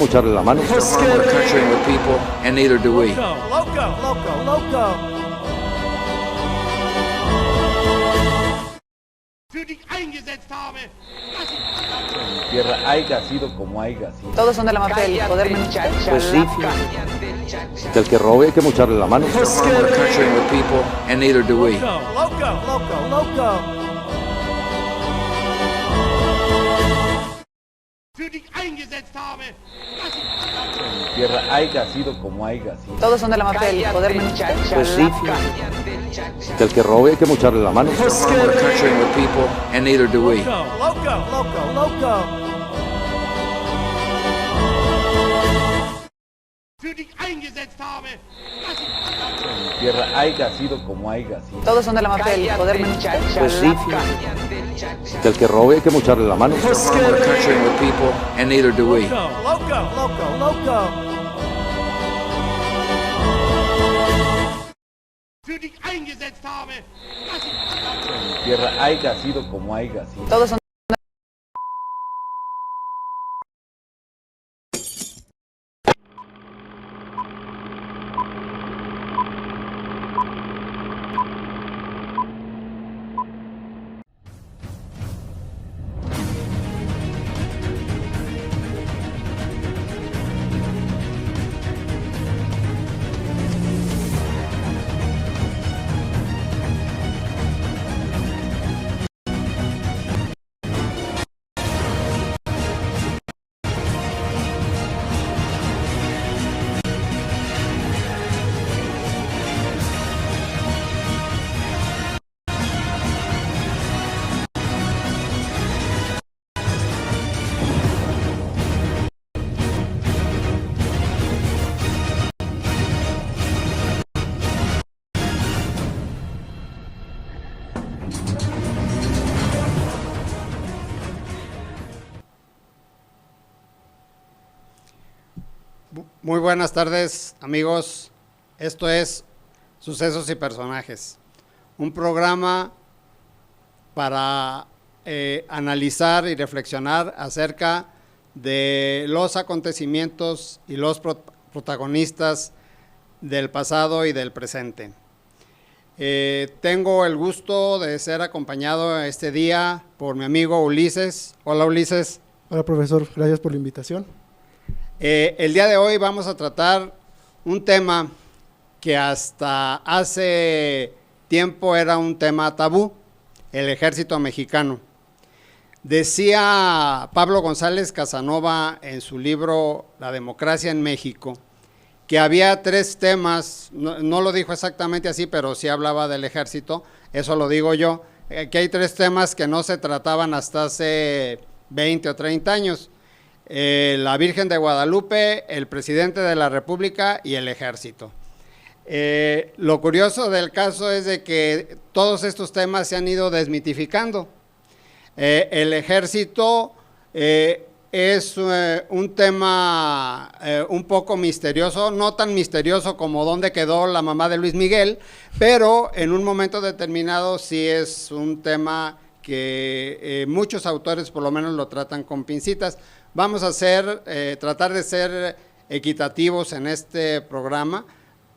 Echarle la mano. We don't harm our country and our people, and neither do we. Für dich eingesetzt habe. Mi tierra haya sido como haya sido. Todos son de la mafia del poder mundial. Pues sí, del que robe hay que echarle la mano. We don't harm our country and our people, and neither do we. Für dich eingesetzt habe. Mi tierra haya sido como haya sido. Todos son de la mafia del poder mundial. Pues sí, del que robe hay que echarle la mano. We don't harm our country and our people, and neither do we. Für dich eingesetzt habe. Mi tierra haya sido como haya sido. Todos son de la mafia del poder mundial. Pues sí, del que robe hay que echarle la mano. We don't harm our country and our people, and neither do we. Für dich eingesetzt habe. Mi tierra haya sido como haya sido. Todos son Muy buenas tardes, amigos. Esto es Sucesos y Personajes, un programa para analizar y reflexionar acerca de los acontecimientos y los protagonistas del pasado y del presente. Tengo el gusto de ser acompañado este día por mi amigo Ulises. Hola, Ulises. Hola, profesor, gracias por la invitación. El día de hoy vamos a tratar un tema que hasta hace tiempo era un tema tabú, el ejército mexicano. Decía Pablo González Casanova en su libro La democracia en México, que había tres temas, no lo dijo exactamente así, pero sí hablaba del ejército, eso lo digo yo, que hay tres temas que no se trataban hasta hace 20 o 30 años. La Virgen de Guadalupe, el presidente de la República y el ejército. Lo curioso del caso es de que todos estos temas se han ido desmitificando. El ejército es un tema un poco misterioso, no tan misterioso como dónde quedó la mamá de Luis Miguel, pero en un momento determinado sí es un tema que muchos autores por lo menos lo tratan con pincitas. Vamos a tratar de ser equitativos en este programa,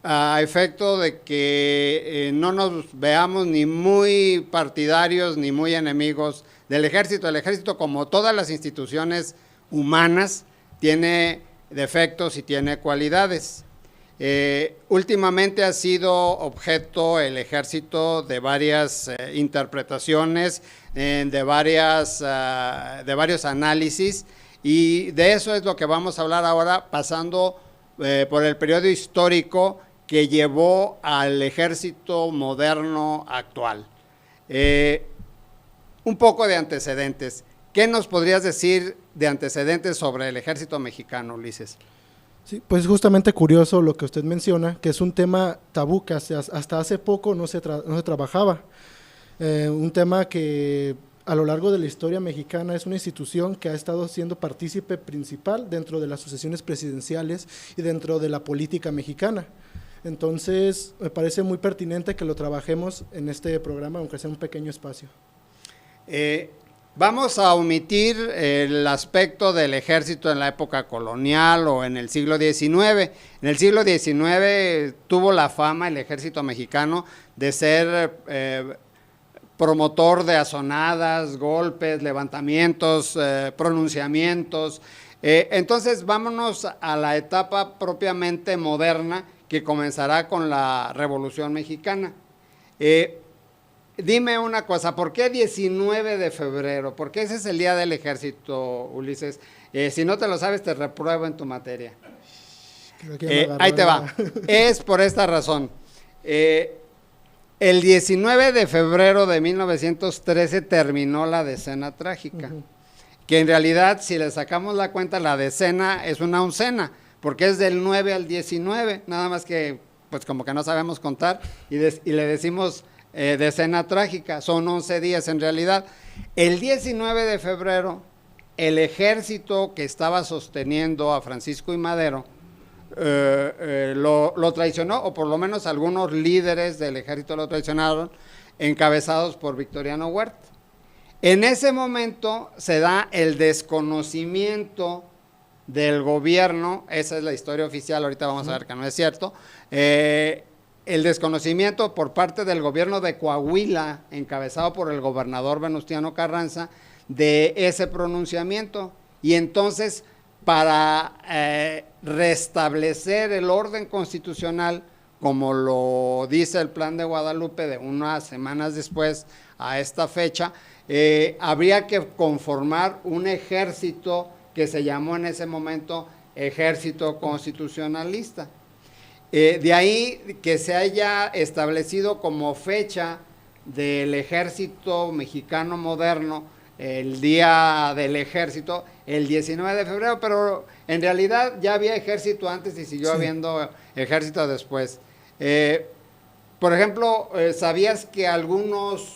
a efecto de que no nos veamos ni muy partidarios ni muy enemigos del ejército. El ejército, como todas las instituciones humanas, tiene defectos y tiene cualidades. Últimamente ha sido objeto el ejército de varias interpretaciones, de varios análisis, y de eso es lo que vamos a hablar ahora, pasando por el periodo histórico que llevó al ejército moderno actual. Un poco de antecedentes. ¿Qué nos podrías decir de antecedentes sobre el ejército mexicano, Ulises? Sí, pues justamente curioso lo que usted menciona, que es un tema tabú que hasta hace poco no se trabajaba. Un tema que a lo largo de la historia mexicana es una institución que ha estado siendo partícipe principal dentro de las sucesiones presidenciales y dentro de la política mexicana. Entonces, me parece muy pertinente que lo trabajemos en este programa, aunque sea un pequeño espacio. Vamos a omitir el aspecto del ejército en la época colonial o en el siglo XIX. En el siglo XIX tuvo la fama el ejército mexicano de ser promotor de azonadas, golpes, levantamientos, pronunciamientos. Entonces vámonos a la etapa propiamente moderna que comenzará con la Revolución Mexicana. Dime una cosa, ¿por qué 19 de febrero? ¿Por qué ese es el día del ejército, Ulises? Si no te lo sabes, te repruebo en tu materia. Ahí te va. Es por esta razón. El 19 de febrero de 1913 terminó la decena trágica, que en realidad, si le sacamos la cuenta, la decena es una oncena, porque es del 9 al 19, nada más que, pues como que no sabemos contar, y le decimos decena trágica, son 11 días en realidad. El 19 de febrero, el ejército que estaba sosteniendo a Francisco I. Madero lo traicionó, o por lo menos algunos líderes del ejército lo traicionaron, encabezados por Victoriano Huerta. En ese momento se da el desconocimiento del gobierno, esa es la historia oficial, ahorita vamos a ver que no es cierto, el desconocimiento por parte del gobierno de Coahuila, encabezado por el gobernador Venustiano Carranza, de ese pronunciamiento. Y entonces, para restablecer el orden constitucional, como lo dice el Plan de Guadalupe de unas semanas después a esta fecha, habría que conformar un ejército que se llamó en ese momento Ejército Constitucionalista. De ahí que se haya establecido como fecha del ejército mexicano moderno, el día del ejército, el 19 de febrero, pero en realidad ya había ejército antes y siguió habiendo ejército después. Por ejemplo, ¿sabías que algunos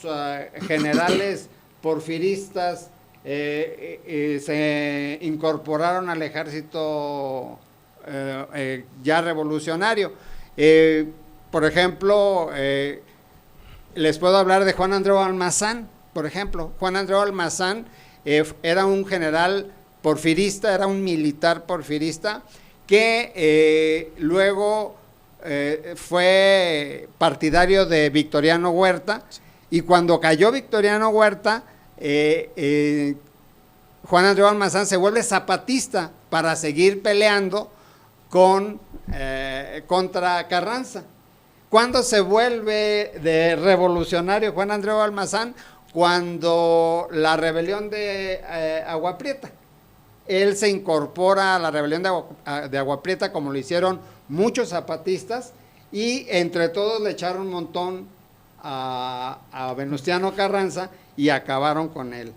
generales porfiristas se incorporaron al ejército ya revolucionario? Por ejemplo, les puedo hablar de Juan Andreu Almazán. Por ejemplo, Juan Andreu Almazán era un general porfirista, era un militar porfirista que luego fue partidario de Victoriano Huerta, y cuando cayó Victoriano Huerta, Juan Andreu Almazán se vuelve zapatista para seguir peleando contra Carranza. ¿Cuándo se vuelve de revolucionario Juan Andreu Almazán? Cuando la rebelión de Agua Prieta. Él se incorpora a la rebelión de Agua Prieta, como lo hicieron muchos zapatistas, y entre todos le echaron un montón a Venustiano Carranza y acabaron con él.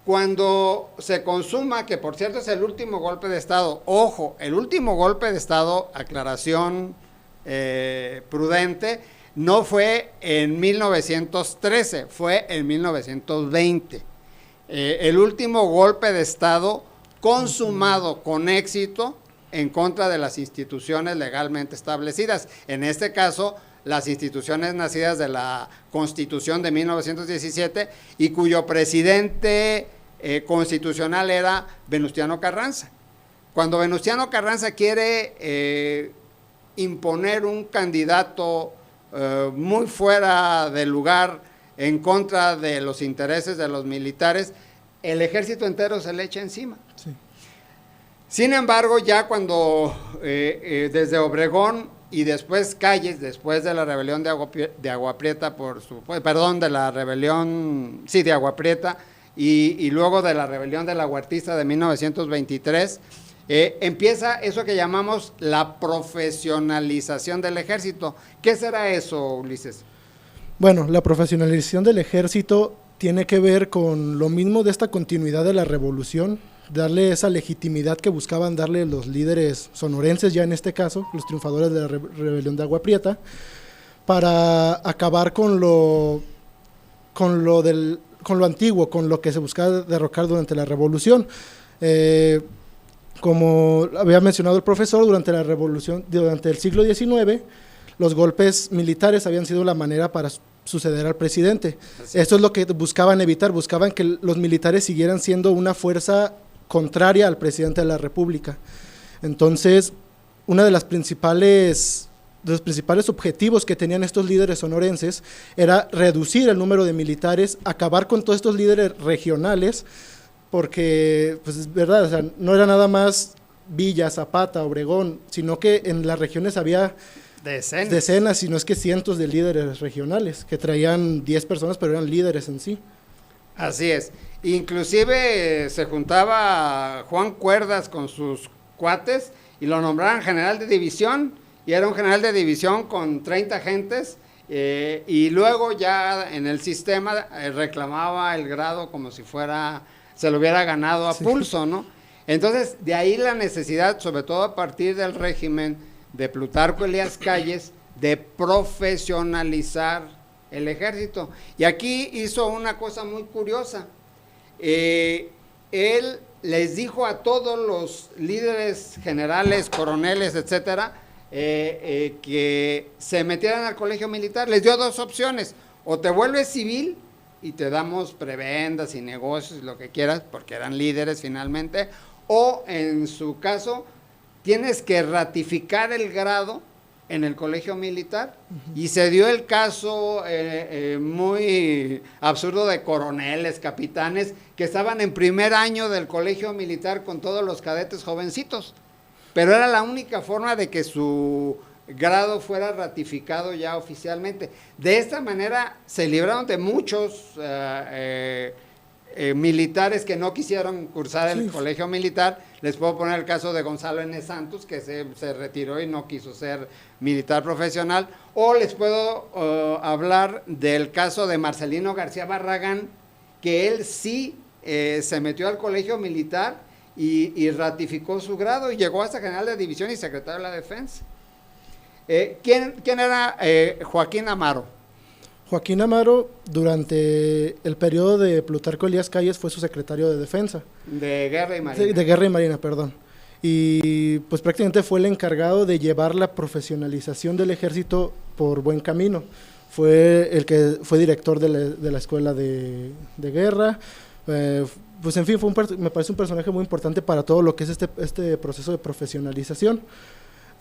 Cuando se consuma, que por cierto es el último golpe de Estado, ojo, el último golpe de Estado, aclaración prudente, no fue en 1913, fue en 1920. El último golpe de Estado consumado con éxito en contra de las instituciones legalmente establecidas. En este caso, las instituciones nacidas de la Constitución de 1917 y cuyo presidente constitucional era Venustiano Carranza. Cuando Venustiano Carranza quiere imponer un candidato muy fuera de lugar en contra de los intereses de los militares, el ejército entero se le echa encima. Sí. Sin embargo, ya cuando desde Obregón y después Calles, después de la rebelión de Agua Prieta, de la rebelión, sí, de Agua Prieta, y luego de la rebelión de la Huertista de 1923, empieza eso que llamamos la profesionalización del ejército. ¿Qué será eso, Ulises? Bueno, la profesionalización del ejército tiene que ver con lo mismo de esta continuidad de la revolución, darle esa legitimidad que buscaban darle los líderes sonorenses, ya en este caso, los triunfadores de la rebelión de Agua Prieta, para acabar con lo antiguo, con lo que se buscaba derrocar durante la revolución. Como había mencionado el profesor, durante la revolución, durante el siglo XIX, los golpes militares habían sido la manera para suceder al presidente. Esto es lo que buscaban evitar, buscaban que los militares siguieran siendo una fuerza contraria al presidente de la República. Entonces, una de los principales objetivos que tenían estos líderes sonorenses era reducir el número de militares, acabar con todos estos líderes regionales, porque, pues es verdad, o sea, no era nada más Villa, Zapata, Obregón, sino que en las regiones había decenas, si no es que cientos de líderes regionales, que traían 10 personas, pero eran líderes en sí. Así es. Inclusive se juntaba Juan Cuerdas con sus cuates y lo nombraban general de división, y era un general de división con 30 agentes, y luego ya en el sistema reclamaba el grado como si se lo hubiera ganado a pulso, ¿no? Entonces, de ahí la necesidad, sobre todo a partir del régimen de Plutarco Elías Calles, de profesionalizar el ejército. Y aquí hizo una cosa muy curiosa. Él les dijo a todos los líderes generales, coroneles, etcétera, que se metieran al colegio militar. Les dio 2 opciones: o te vuelves civil y te damos prebendas y negocios, lo que quieras, porque eran líderes finalmente, o en su caso tienes que ratificar el grado en el colegio militar. Y se dio el caso muy absurdo de coroneles, capitanes, que estaban en primer año del colegio militar con todos los cadetes jovencitos, pero era la única forma de que su grado fuera ratificado ya oficialmente. De esta manera se libraron de muchos militares que no quisieron cursar el colegio militar. Les puedo poner el caso de Gonzalo N. Santos, que se retiró y no quiso ser militar profesional, o les puedo hablar del caso de Marcelino García Barragán, que él sí se metió al colegio militar y ratificó su grado y llegó hasta general de división y secretario de la Defensa. ¿Quién era Joaquín Amaro? Joaquín Amaro, durante el periodo de Plutarco Elías Calles, fue su secretario de Defensa. De Guerra y Marina. De Guerra y Marina, perdón. Y pues prácticamente fue el encargado de llevar la profesionalización del ejército por buen camino. Fue el que fue director de la escuela de guerra. Pues en fin, me parece un personaje muy importante para todo lo que es este proceso de profesionalización.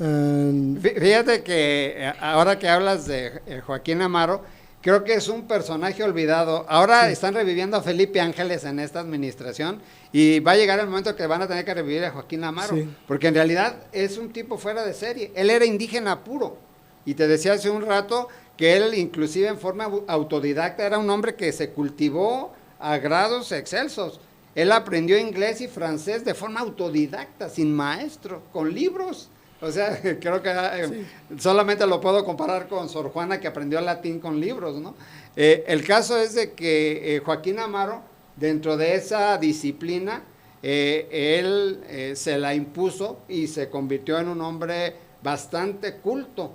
Fíjate que ahora que hablas de Joaquín Amaro, creo que es un personaje olvidado. Ahora están reviviendo a Felipe Ángeles en esta administración, y va a llegar el momento que van a tener que revivir a Joaquín Amaro, porque en realidad es un tipo fuera de serie. Él era indígena puro, y te decía hace un rato que él, inclusive en forma autodidacta, era un hombre que se cultivó a grados excelsos. Él aprendió inglés y francés de forma autodidacta, sin maestro, con libros. O sea, creo que solamente lo puedo comparar con Sor Juana, que aprendió latín con libros, ¿no? El caso es de que Joaquín Amaro, dentro de esa disciplina, él se la impuso y se convirtió en un hombre bastante culto.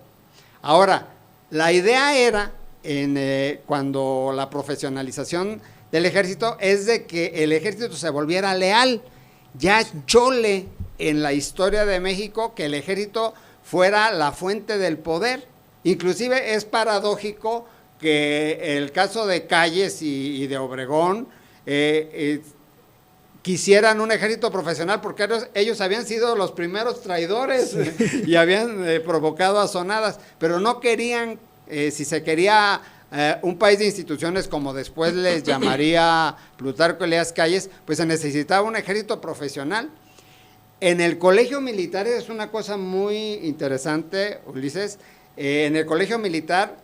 Ahora, la idea era, cuando la profesionalización del ejército, es de que el ejército se volviera leal. Ya chole en la historia de México que el ejército fuera la fuente del poder. Inclusive es paradójico que el caso de Calles y de Obregón quisieran un ejército profesional, porque ellos habían sido los primeros traidores y habían provocado azonadas, pero no querían, si se quería un país de instituciones, como después les llamaría Plutarco Elías Calles, pues se necesitaba un ejército profesional. En el colegio militar es una cosa muy interesante, Ulises. En el colegio militar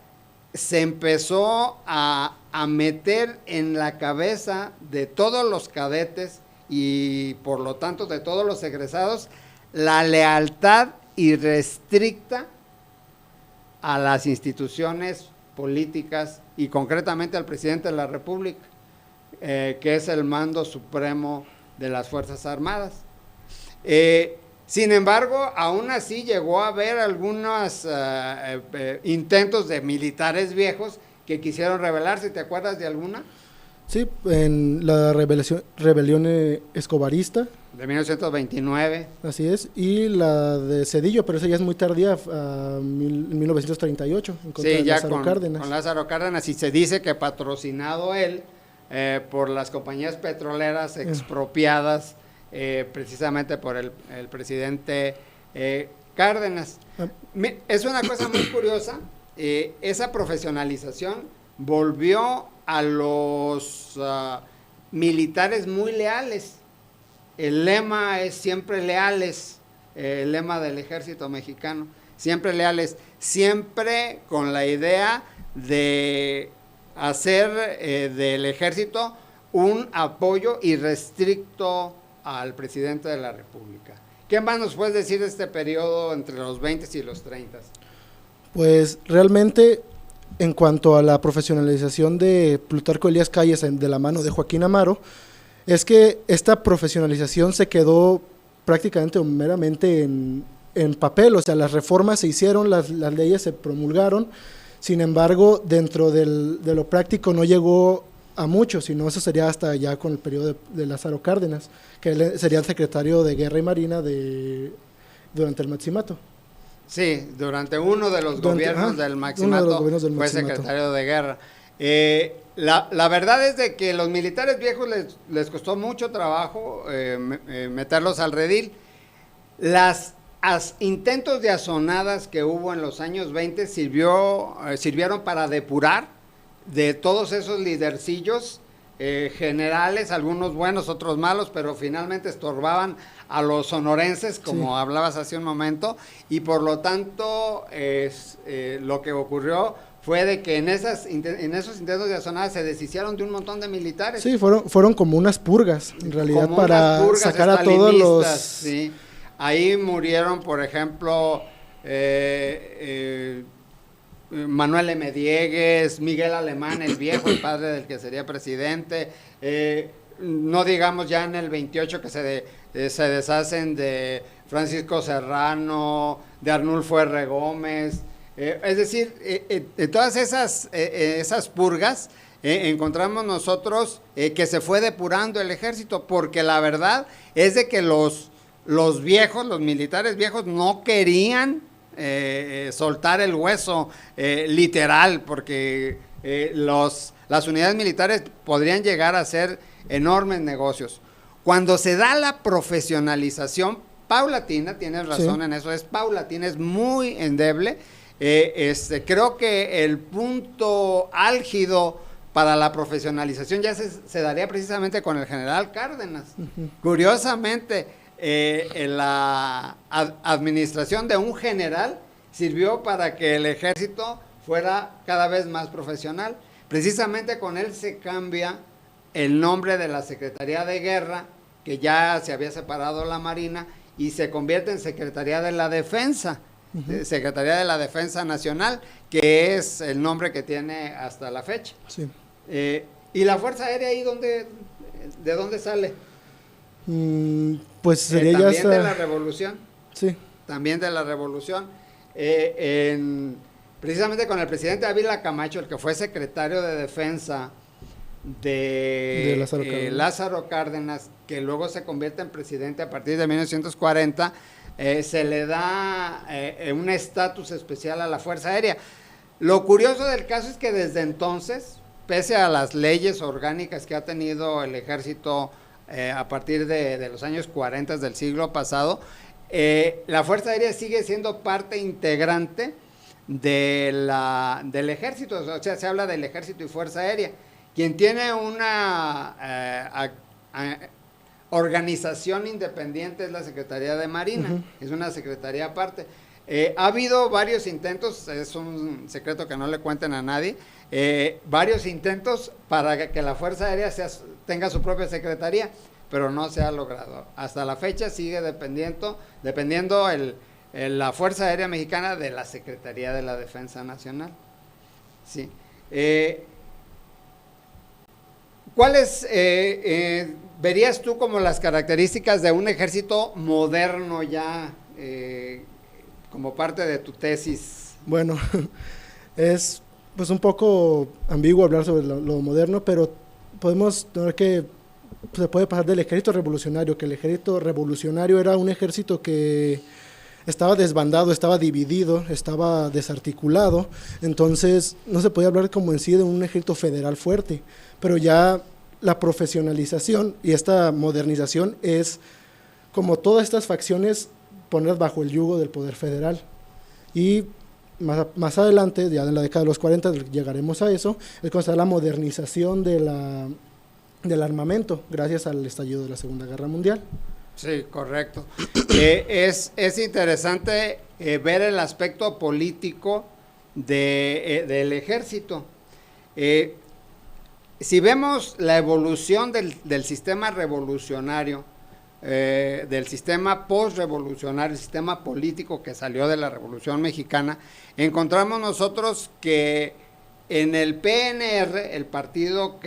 se empezó a meter en la cabeza de todos los cadetes y por lo tanto de todos los egresados la lealtad irrestricta a las instituciones políticas y concretamente al presidente de la República, que es el mando supremo de las Fuerzas Armadas. Sin embargo, aún así llegó a haber algunos intentos de militares viejos que quisieron rebelarse. ¿Te acuerdas de alguna? Sí, en la rebelión escobarista, De 1929. así es, y la de Cedillo, pero esa ya es muy tardía, en 1938, en contra Sí, de ya Lázaro Cárdenas. con Lázaro Cárdenas, y se dice que patrocinado él por las compañías petroleras expropiadas precisamente por el presidente Cárdenas. Es una cosa muy curiosa, esa profesionalización volvió a los militares muy leales. El lema es siempre leales, el lema del ejército mexicano, siempre leales, siempre con la idea de hacer del ejército un apoyo irrestricto al presidente de la República. ¿Qué más nos puedes decir de este periodo entre los 20 y los 30? Pues realmente, en cuanto a la profesionalización de Plutarco Elías Calles de la mano de Joaquín Amaro, es que esta profesionalización se quedó prácticamente o meramente en papel, o sea, las reformas se hicieron, las leyes se promulgaron, sin embargo, dentro de lo práctico no llegó a mucho, sino eso sería hasta ya con el periodo de Lázaro Cárdenas, que él sería el secretario de Guerra y Marina durante el Maximato. Sí, durante uno de los gobiernos del Maximato fue secretario de Guerra. La verdad es de que los militares viejos les costó mucho trabajo meterlos al redil. Intentos de azonadas que hubo en los años 20 sirvieron para depurar de todos esos lidercillos generales, algunos buenos, otros malos, pero finalmente estorbaban a los sonorenses, como hablabas hace un momento, y por lo tanto lo que ocurrió fue de que en esos intentos de azonadas se deshicieron de un montón de militares. Sí, fueron como unas purgas, en realidad, como para purgas sacar a todos los... Sí. Ahí murieron, por ejemplo, Manuel M. Diegues, Miguel Alemán, el viejo, el padre del que sería presidente, no digamos ya en el 28 que se deshacen de Francisco Serrano, de Arnulfo R. Gómez, es decir, todas esas purgas encontramos nosotros que se fue depurando el ejército, porque la verdad es de que los viejos, los militares viejos no querían soltar el hueso literal, porque las unidades militares podrían llegar a hacer enormes negocios. Cuando se da la profesionalización paulatina, tienes razón en eso, es paulatina, es muy endeble. Creo que el punto álgido para la profesionalización ya se daría precisamente con el general Cárdenas. Curiosamente, la administración de un general sirvió para que el ejército fuera cada vez más profesional. Precisamente con él se cambia el nombre de la Secretaría de Guerra, que ya se había separado la Marina, y se convierte en Secretaría de la Defensa, Secretaría de la Defensa Nacional, que es el nombre que tiene hasta la fecha. Sí. ¿Y la Fuerza Aérea ahí de dónde sale? Pues sería también ya hasta... de la Revolución. Sí. También de la Revolución. Precisamente con el presidente Ávila Camacho, el que fue secretario de Defensa de Lázaro Cárdenas, que luego se convierte en presidente a partir de 1940, se le da un estatus especial a la Fuerza Aérea. Lo curioso del caso es que desde entonces, pese a las leyes orgánicas que ha tenido el ejército a partir de los años 40 del siglo pasado, la Fuerza Aérea sigue siendo parte integrante del ejército, o sea, se habla del ejército y Fuerza Aérea. Quien tiene una organización independiente es la Secretaría de Marina, es una secretaría aparte. Ha habido varios intentos, es un secreto que no le cuenten a nadie, varios intentos para que la Fuerza Aérea tenga su propia secretaría, pero no se ha logrado. Hasta la fecha sigue dependiendo la Fuerza Aérea Mexicana de la Secretaría de la Defensa Nacional. Sí. ¿Cuáles verías tú como las características de un ejército moderno ya, como parte de tu tesis? Bueno, es pues un poco ambiguo hablar sobre lo moderno, pero podemos tener que se puede pasar del ejército revolucionario, que el ejército revolucionario era un ejército que estaba desbandado, estaba dividido, estaba desarticulado, entonces no se podía hablar como en sí de un ejército federal fuerte, pero ya la profesionalización y esta modernización es como todas estas facciones ponerlas bajo el yugo del poder federal. Y más adelante, ya en la década de los 40, llegaremos a eso, es cuando está la modernización del armamento, gracias al estallido de la Segunda Guerra Mundial. Sí, correcto. Es interesante ver el aspecto político del ejército. Si vemos la evolución del sistema revolucionario, del sistema post-revolucionario, el sistema político que salió de la Revolución Mexicana, encontramos nosotros que en el PNR, el partido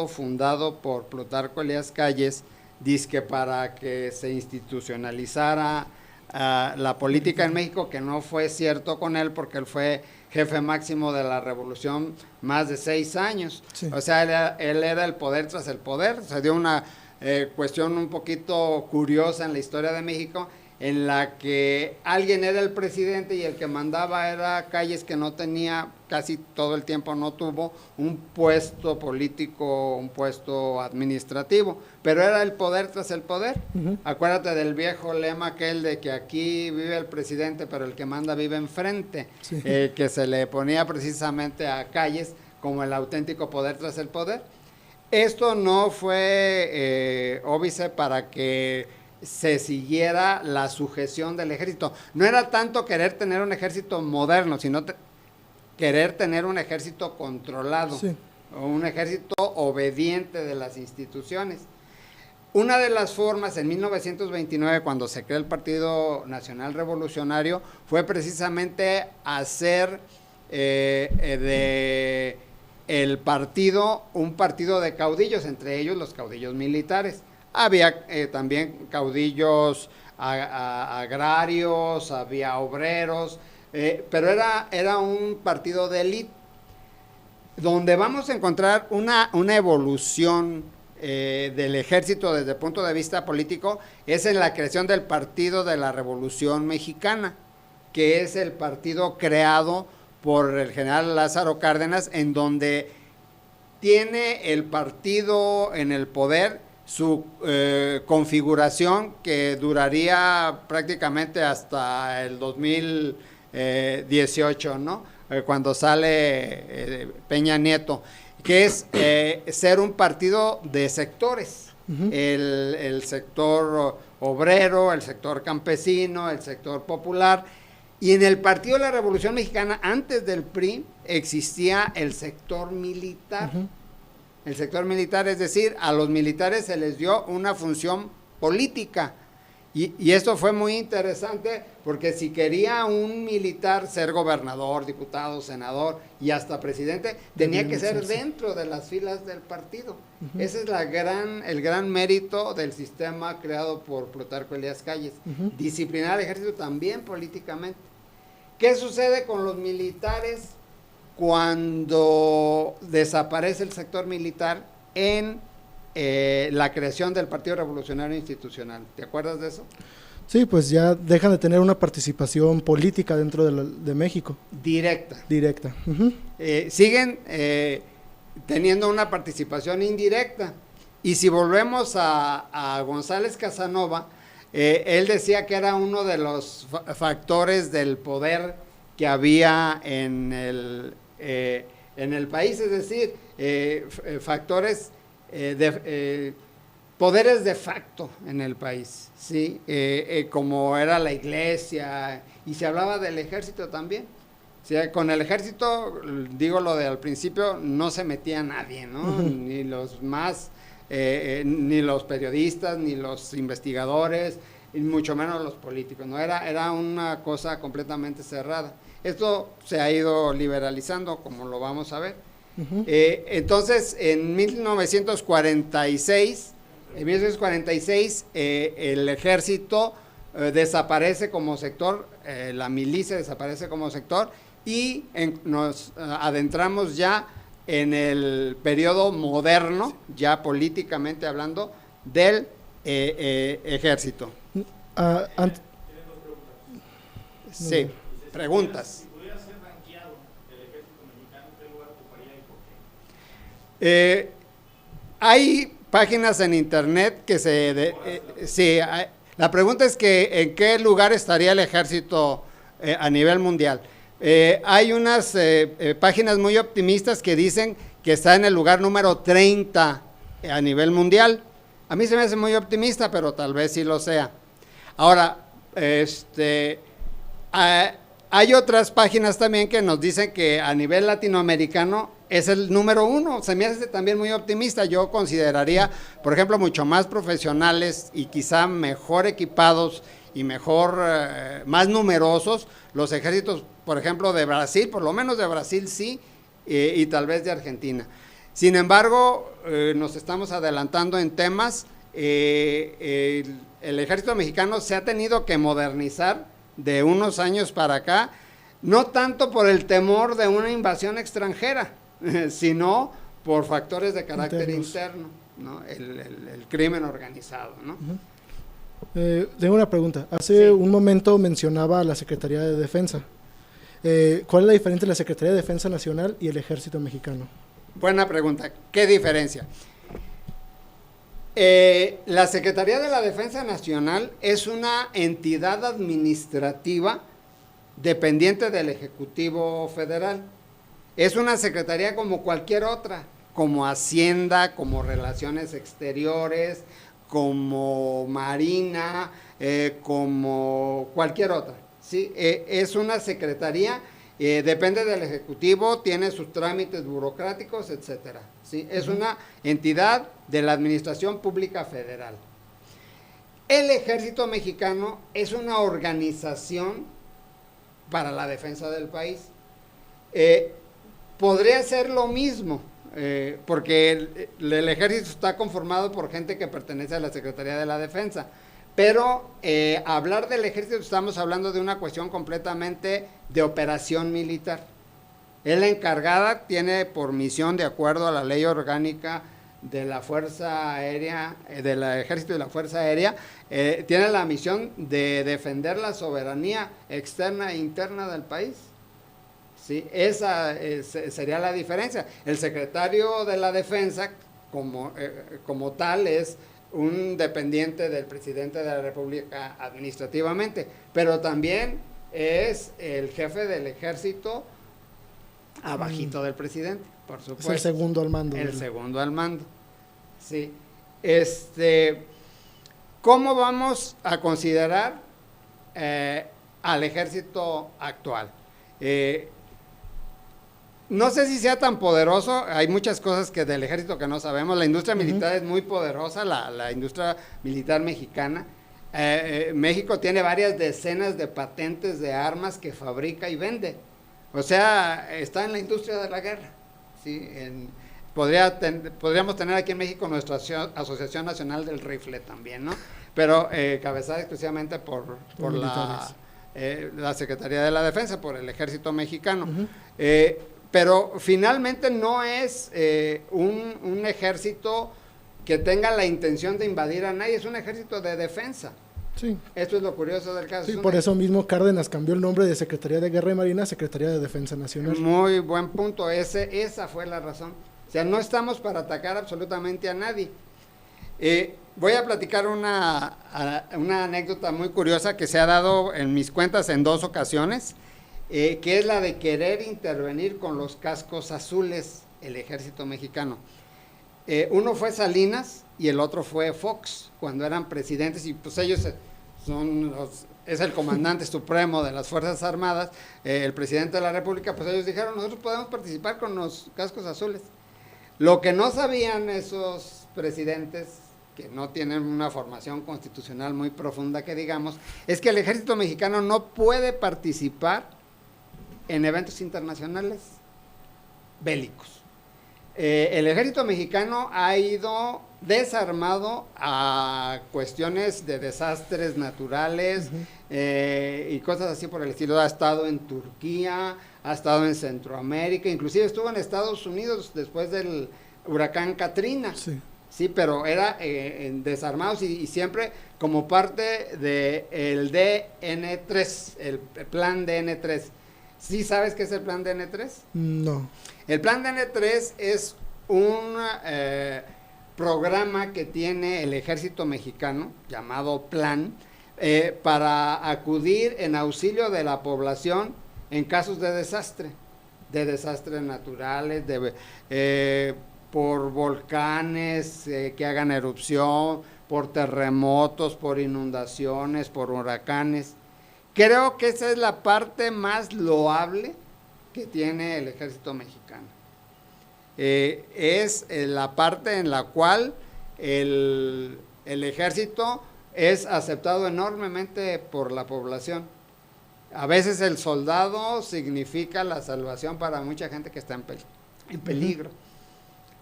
fundado por Plutarco Elías Calles, dizque para que se institucionalizara la política en México, que no fue cierto con él, porque él fue jefe máximo de la revolución más de 6 años. Sí. O sea, él era el poder tras el poder. Se dio una cuestión un poquito curiosa en la historia de México, en la que alguien era el presidente y el que mandaba era Calles, que no tenía, casi todo el tiempo no tuvo un puesto político, un puesto administrativo, pero era el poder tras el poder. Acuérdate del viejo lema aquel de que aquí vive el presidente, pero el que manda vive enfrente, sí. Que se le ponía precisamente a Calles como el auténtico poder tras el poder. Esto no fue óbice para que se siguiera la sujeción del ejército. No era tanto querer tener un ejército moderno, sino querer tener un ejército controlado, sí. O un ejército obediente de las instituciones. Una de las formas, en 1929, cuando se crea el Partido Nacional Revolucionario, fue precisamente hacer de el partido un partido de caudillos, entre ellos los caudillos militares. Había también caudillos agrarios, había obreros, pero era un partido de élite, donde vamos a encontrar una evolución del ejército desde el punto de vista político, es en la creación del Partido de la Revolución Mexicana, que es el partido creado por el general Lázaro Cárdenas, en donde tiene el partido en el poder su configuración, que duraría prácticamente hasta el 2018, ¿no? Cuando sale Peña Nieto, que es ser un partido de sectores, el sector obrero, el sector campesino, el sector popular. Y en el Partido de la Revolución Mexicana, antes del PRI, existía el sector militar. El sector militar, es decir, a los militares se les dio una función política. Y esto fue muy interesante, porque si quería un militar ser gobernador, diputado, senador y hasta presidente, tenía que ser dentro de las filas del partido. Ese es el gran mérito del sistema creado por Plutarco Elías Calles. Disciplinar al ejército también políticamente. ¿Qué sucede con los militares cuando desaparece el sector militar en la creación del Partido Revolucionario Institucional? ¿Te acuerdas de eso? Sí, pues ya dejan de tener una participación política dentro de México. Directa. Siguen teniendo una participación indirecta. Y si volvemos a González Casanova, él decía que era uno de los factores del poder que había en el país, es decir, factores poderes de facto en el país, ¿sí? Como era la iglesia, y se hablaba del ejército también. O sea, con el ejército, digo lo de al principio, no se metía nadie, ¿no? Ni los más, ni los periodistas, ni los investigadores, y mucho menos los políticos, ¿no? Era una cosa completamente cerrada. Esto se ha ido liberalizando, como lo vamos a ver. Entonces, en 1946, el ejército desaparece como sector, la milicia desaparece como sector, y nos adentramos ya en el periodo moderno, ya políticamente hablando, del ejército. Sí, preguntas. Hay páginas en internet que la pregunta es que en qué lugar estaría el ejército a nivel mundial. Hay unas páginas muy optimistas que dicen que está en el lugar número 30 a nivel mundial. A mí se me hace muy optimista, pero tal vez sí lo sea. Ahora, hay otras páginas también que nos dicen que a nivel latinoamericano es el número 1. Se me hace también muy optimista. Yo consideraría, por ejemplo, mucho más profesionales y quizá mejor equipados y más numerosos los ejércitos, por ejemplo, de Brasil, por lo menos de Brasil sí, y tal vez de Argentina. Sin embargo, nos estamos adelantando en temas. El ejército mexicano se ha tenido que modernizar de unos años para acá, no tanto por el temor de una invasión extranjera, sino por factores de carácter interno, ¿no? El crimen organizado, ¿no? Tengo una pregunta. Hace un momento mencionaba a la Secretaría de Defensa. ¿Cuál es la diferencia entre la Secretaría de Defensa Nacional y el Ejército Mexicano? Buena pregunta. ¿Qué diferencia? La Secretaría de la Defensa Nacional es una entidad administrativa dependiente del Ejecutivo Federal. Es una secretaría como cualquier otra, como Hacienda, como Relaciones Exteriores, como Marina, como cualquier otra, ¿sí? Es una secretaría, depende del Ejecutivo, tiene sus trámites burocráticos, etcétera, ¿sí? Es una entidad de la Administración Pública Federal. El Ejército Mexicano es una organización para la defensa del país. Podría ser lo mismo, porque el ejército está conformado por gente que pertenece a la Secretaría de la Defensa, pero hablar del ejército estamos hablando de una cuestión completamente de operación militar. Es la encargada, tiene por misión, de acuerdo a la ley orgánica de la Fuerza Aérea, del Ejército y la Fuerza Aérea, tiene la misión de defender la soberanía externa e interna del país. Sí, esa sería la diferencia. El secretario de la Defensa, como tal, es un dependiente del presidente de la República administrativamente, pero también es el jefe del ejército abajito del presidente, por supuesto. Es el segundo al mando. El segundo al mando, sí. ¿Cómo vamos a considerar al ejército actual? No sé si sea tan poderoso, hay muchas cosas que del ejército que no sabemos. La industria militar es muy poderosa, la industria militar mexicana. México tiene varias decenas de patentes de armas que fabrica y vende. O sea, está en la industria de la guerra, ¿sí? Podríamos tener aquí en México nuestra Asociación Nacional del Rifle también, ¿no? Pero cabezada exclusivamente por la Secretaría de la Defensa, por el Ejército Mexicano. Pero finalmente no es un ejército que tenga la intención de invadir a nadie, es un ejército de defensa. Sí. Esto es lo curioso del caso. Sí, por eso mismo Cárdenas cambió el nombre de Secretaría de Guerra y Marina a Secretaría de Defensa Nacional. Muy buen punto, esa fue la razón. O sea, no estamos para atacar absolutamente a nadie. Voy a platicar una anécdota muy curiosa que se ha dado en mis cuentas en 2 ocasiones, que es la de querer intervenir con los cascos azules, el ejército mexicano. Uno fue Salinas y el otro fue Fox, cuando eran presidentes, y pues ellos es el comandante supremo de las Fuerzas Armadas, el presidente de la República, pues ellos dijeron, nosotros podemos participar con los cascos azules. Lo que no sabían esos presidentes, que no tienen una formación constitucional muy profunda que digamos, es que el ejército mexicano no puede participar en eventos internacionales bélicos. El ejército mexicano ha ido desarmado a cuestiones de desastres naturales y cosas así por el estilo. Ha estado en Turquía, ha estado en Centroamérica, inclusive estuvo en Estados Unidos después del huracán Katrina. Sí. Sí, pero era en desarmados y siempre como parte del DN3, el plan DN3. ¿Sí sabes qué es el plan DN3? No. El plan DN3 es un programa que tiene el ejército mexicano, llamado plan, para acudir en auxilio de la población en casos de desastres naturales, por volcanes que hagan erupción, por terremotos, por inundaciones, por huracanes. Creo que esa es la parte más loable que tiene el ejército mexicano. Es la parte en la cual el ejército es aceptado enormemente por la población. A veces el soldado significa la salvación para mucha gente que está en peligro.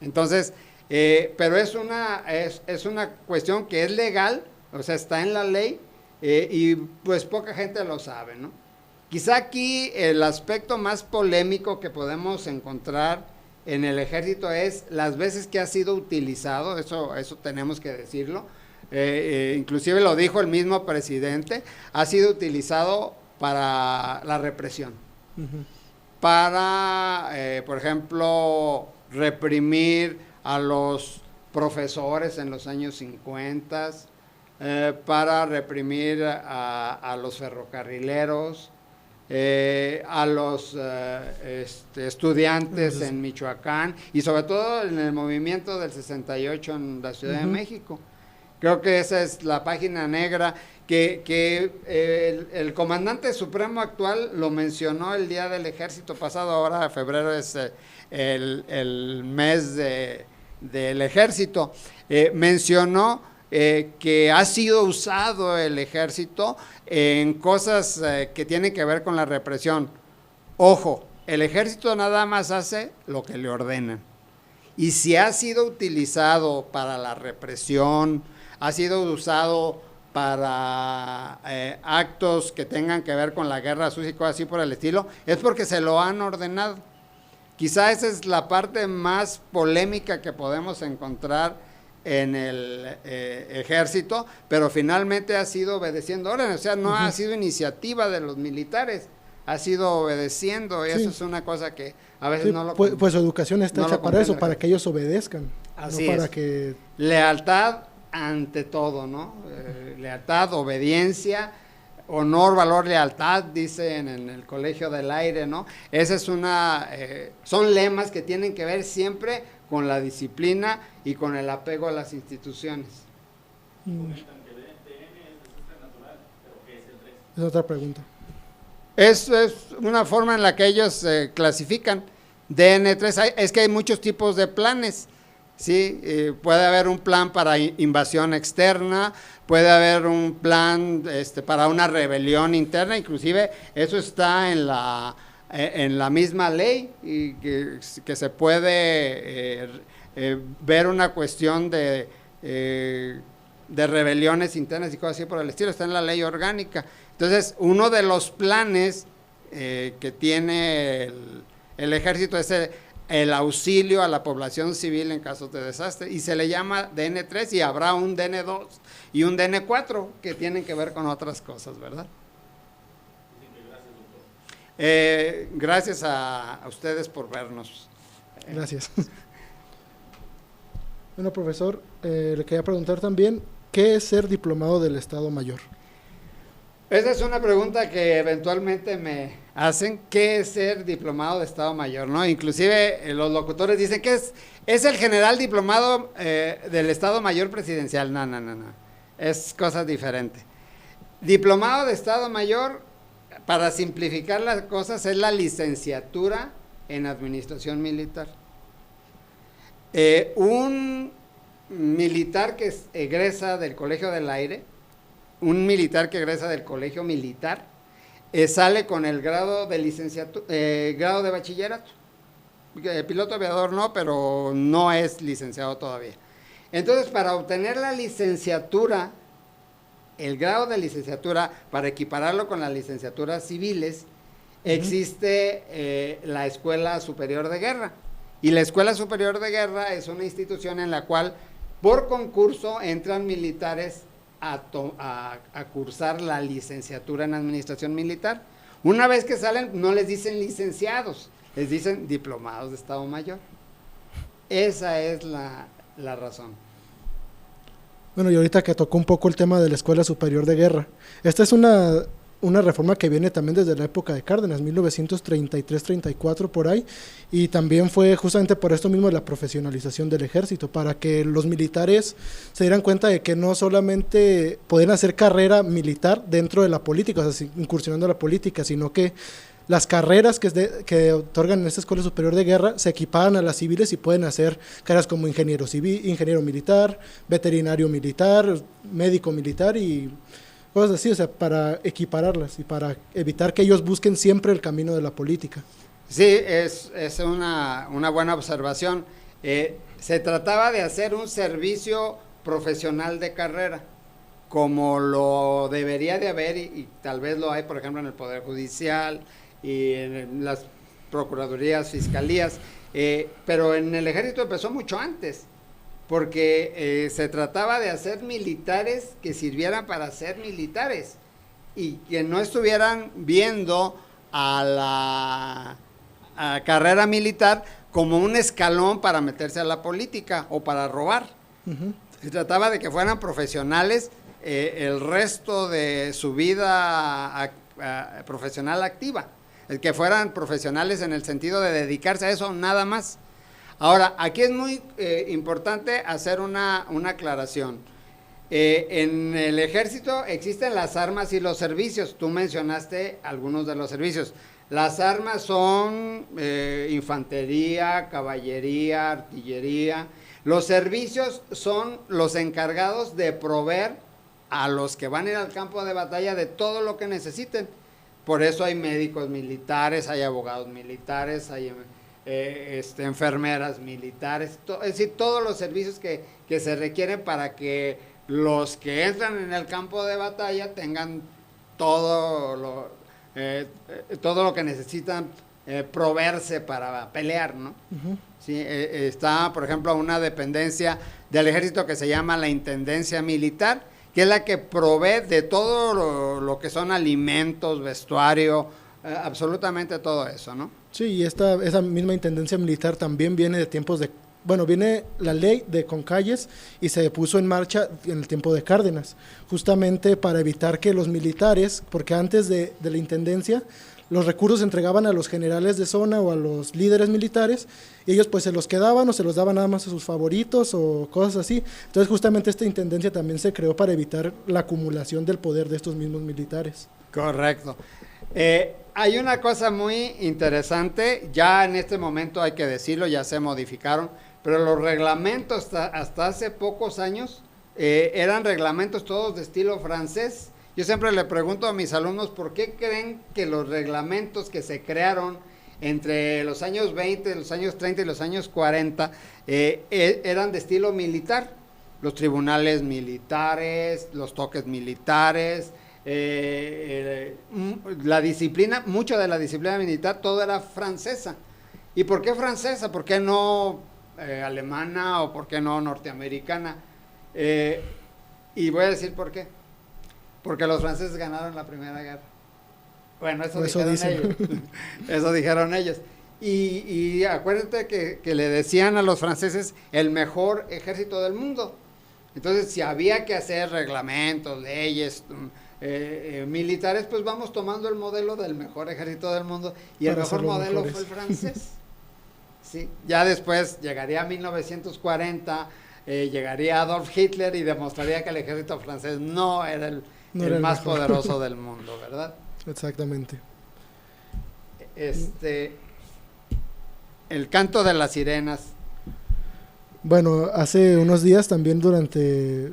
Entonces, pero es una cuestión que es legal, o sea, está en la ley, y pues poca gente lo sabe, ¿no? Quizá aquí el aspecto más polémico que podemos encontrar en el ejército es las veces que ha sido utilizado, eso tenemos que decirlo, inclusive lo dijo el mismo presidente, ha sido utilizado para la represión, para, por ejemplo, reprimir a los profesores en los años 50, para reprimir a los ferrocarrileros, a los estudiantes en Michoacán y sobre todo en el movimiento del 68 en la Ciudad de México. Creo que esa es la página negra que el comandante supremo actual lo mencionó el Día del Ejército pasado. Ahora febrero es el mes del ejército. Mencionó que ha sido usado el ejército en cosas que tienen que ver con la represión. Ojo, el ejército nada más hace lo que le ordenan. Y si ha sido utilizado para la represión, ha sido usado para actos que tengan que ver con la guerra sucia y cosas así por el estilo, es porque se lo han ordenado. Quizá esa es la parte más polémica que podemos encontrar en el ejército, pero finalmente ha sido obedeciendo órdenes, o sea, no ha sido iniciativa de los militares, ha sido obedeciendo, y eso es una cosa que a veces no lo... Pues su educación está hecha para eso, para que ellos obedezcan, así no para es. que... Lealtad ante todo, ¿no? Lealtad, obediencia, honor, valor, lealtad, dice en el Colegio del Aire, ¿no? Esa es son lemas que tienen que ver siempre con la disciplina y con el apego a las instituciones. Es otra pregunta. Es una forma en la que ellos clasifican DN3. Es que hay muchos tipos de planes, ¿sí? Puede haber un plan para invasión externa, puede haber un plan para una rebelión interna, inclusive eso está en la misma ley, y que se puede ver una cuestión de rebeliones internas y cosas así por el estilo, está en la ley orgánica. Entonces, uno de los planes que tiene el ejército es el auxilio a la población civil en casos de desastre, y se le llama DN3, y habrá un DN2 y un DN4 que tienen que ver con otras cosas, ¿verdad? Gracias a ustedes por vernos. Gracias. Bueno, profesor, le quería preguntar también, ¿qué es ser diplomado del Estado Mayor? Esa es una pregunta que eventualmente me hacen, ¿qué es ser diplomado de Estado Mayor? ¿No? Inclusive los locutores dicen que es el general diplomado del Estado Mayor presidencial. No, es cosa diferente. Diplomado de Estado Mayor, para simplificar las cosas, es la licenciatura en Administración Militar. Un militar que egresa del Colegio del Aire, un militar que egresa del Colegio Militar, sale con el grado de licenciatura, grado de bachillerato. El piloto aviador no, pero no es licenciado todavía. Entonces, para obtener la licenciatura, el grado de licenciatura, para equipararlo con las licenciaturas civiles, existe la Escuela Superior de Guerra. Y la Escuela Superior de Guerra es una institución en la cual, por concurso, entran militares a cursar la licenciatura en administración militar. Una vez que salen, no les dicen licenciados, les dicen diplomados de Estado Mayor. Esa es la razón. Bueno, y ahorita que tocó un poco el tema de la Escuela Superior de Guerra, esta es una reforma que viene también desde la época de Cárdenas, 1933-34 por ahí, y también fue justamente por esto mismo la profesionalización del ejército, para que los militares se dieran cuenta de que no solamente podían hacer carrera militar dentro de la política, o sea, incursionando a la política, sino que las carreras que otorgan en esta Escuela Superior de Guerra se equiparan a las civiles y pueden hacer carreras como ingeniero civil, ingeniero militar, veterinario militar, médico militar y cosas así, o sea, para equipararlas y para evitar que ellos busquen siempre el camino de la política. Sí, es una buena observación. Se trataba de hacer un servicio profesional de carrera, como lo debería de haber y tal vez lo hay, por ejemplo, en el Poder Judicial y en las procuradurías, fiscalías, pero en el ejército empezó mucho antes, porque se trataba de hacer militares que sirvieran para ser militares y que no estuvieran viendo a la carrera militar como un escalón para meterse a la política o para robar. Se trataba de que fueran profesionales el resto de su vida profesional activa, el que fueran profesionales en el sentido de dedicarse a eso nada más. Ahora, aquí es muy importante hacer una aclaración. En el ejército existen las armas y los servicios. Tú mencionaste algunos de los servicios. Las armas son infantería, caballería, artillería. Los servicios son los encargados de proveer a los que van a ir al campo de batalla de todo lo que necesiten. Por eso hay médicos militares, hay abogados militares, hay enfermeras militares, es decir, todos los servicios que se requieren para que los que entran en el campo de batalla tengan todo lo que necesitan proveerse para pelear, ¿no? Sí, está, por ejemplo, una dependencia del ejército que se llama la Intendencia Militar, que es la que provee de todo lo que son alimentos, vestuario, absolutamente todo eso, ¿no? Sí, y esa misma intendencia militar también viene de tiempos de... Bueno, viene la ley de Concalles y se puso en marcha en el tiempo de Cárdenas, justamente para evitar que los militares, porque antes de la intendencia, los recursos se entregaban a los generales de zona o a los líderes militares, y ellos pues se los quedaban o se los daban nada más a sus favoritos o cosas así. Entonces justamente esta intendencia también se creó para evitar la acumulación del poder de estos mismos militares. Correcto. Hay una cosa muy interesante, ya en este momento hay que decirlo, ya se modificaron, pero los reglamentos hasta hace pocos años eran reglamentos todos de estilo francés. Yo siempre le pregunto a mis alumnos por qué creen que los reglamentos que se crearon entre los años 20, los años 30 y los años 40 eran de estilo militar. Los tribunales militares, los toques militares, la disciplina, mucho de la disciplina militar, todo era francesa. ¿Y por qué francesa? ¿Por qué no alemana o por qué no norteamericana? Y voy a decir por qué. Porque los franceses ganaron la Primera Guerra. Bueno, eso dijeron ellos. Eso dijeron ellos. Y acuérdate que le decían a los franceses el mejor ejército del mundo. Entonces, si había que hacer reglamentos, leyes militares, pues vamos tomando el modelo del mejor ejército del mundo. Y el mejor modelo fue el francés. Sí. Ya después llegaría a 1940, llegaría Adolf Hitler y demostraría que el ejército francés no era el más poderoso del mundo, ¿verdad? Exactamente. El canto de las sirenas. Bueno, hace unos días también durante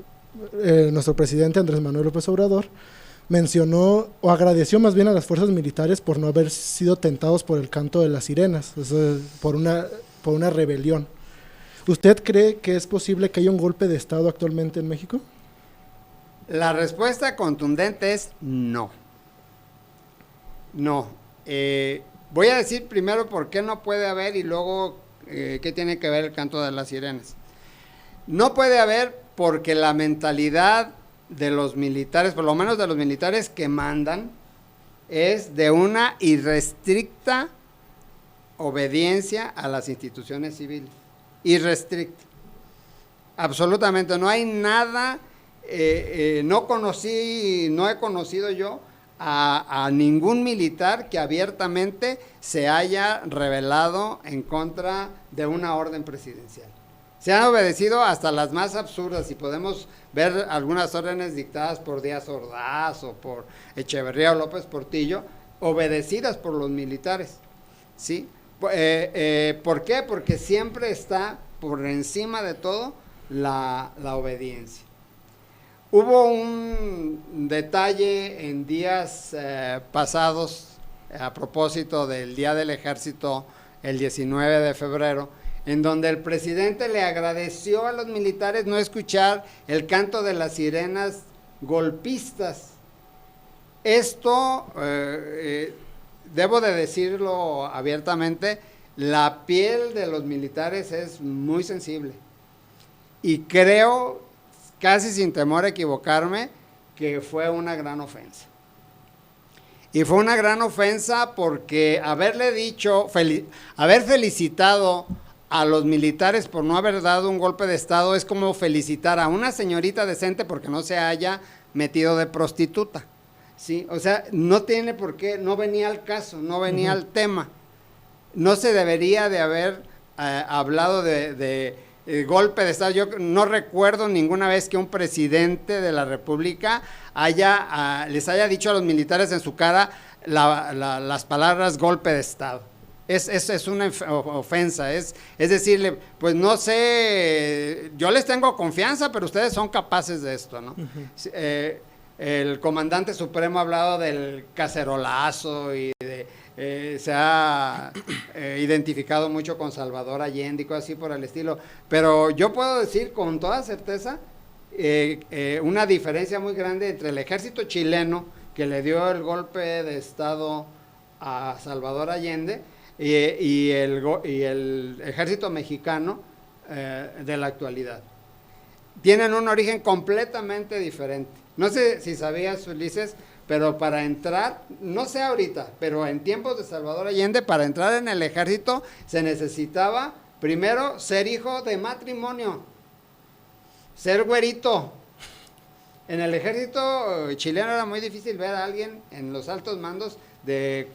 nuestro presidente Andrés Manuel López Obrador mencionó o agradeció más bien a las fuerzas militares por no haber sido tentados por el canto de las sirenas, por una rebelión. ¿Usted cree que es posible que haya un golpe de Estado actualmente en México? La respuesta contundente es no. No. Voy a decir primero por qué no puede haber y luego qué tiene que ver el canto de las sirenas. No puede haber porque la mentalidad de los militares, por lo menos de los militares que mandan, es de una irrestricta obediencia a las instituciones civiles. Irrestricta. Absolutamente. No hay nada, no he conocido yo a ningún militar que abiertamente se haya rebelado en contra de una orden presidencial. Se han obedecido hasta las más absurdas y podemos ver algunas órdenes dictadas por Díaz Ordaz o por Echeverría o López Portillo, obedecidas por los militares, ¿sí? ¿Por qué? Porque siempre está por encima de todo la obediencia. Hubo un detalle en días pasados a propósito del Día del Ejército, el 19 de febrero, en donde el presidente le agradeció a los militares no escuchar el canto de las sirenas golpistas. Esto, debo de decirlo abiertamente, la piel de los militares es muy sensible. Y creo, casi sin temor a equivocarme, que fue una gran ofensa. Y fue una gran ofensa porque haberle dicho, haber felicitado a los militares por no haber dado un golpe de Estado es como felicitar a una señorita decente porque no se haya metido de prostituta, ¿sí? O sea, no tiene por qué, no venía al caso, no venía al tema. No se debería de haber hablado de golpe de Estado. Yo no recuerdo ninguna vez que un presidente de la República les haya dicho a los militares en su cara las palabras golpe de Estado. Es una ofensa, es decirle, pues no sé, yo les tengo confianza, pero ustedes son capaces de esto, ¿no? El comandante supremo ha hablado del cacerolazo y se ha identificado mucho con Salvador Allende y cosas así por el estilo, pero yo puedo decir con toda certeza una diferencia muy grande entre el ejército chileno, que le dio el golpe de Estado a Salvador Allende, y el ejército mexicano de la actualidad. Tienen un origen completamente diferente. No sé si sabías, Ulises, pero para entrar, no sé ahorita, pero en tiempos de Salvador Allende, para entrar en el ejército se necesitaba primero ser hijo de matrimonio, ser güerito. En el ejército chileno era muy difícil ver a alguien en los altos mandos de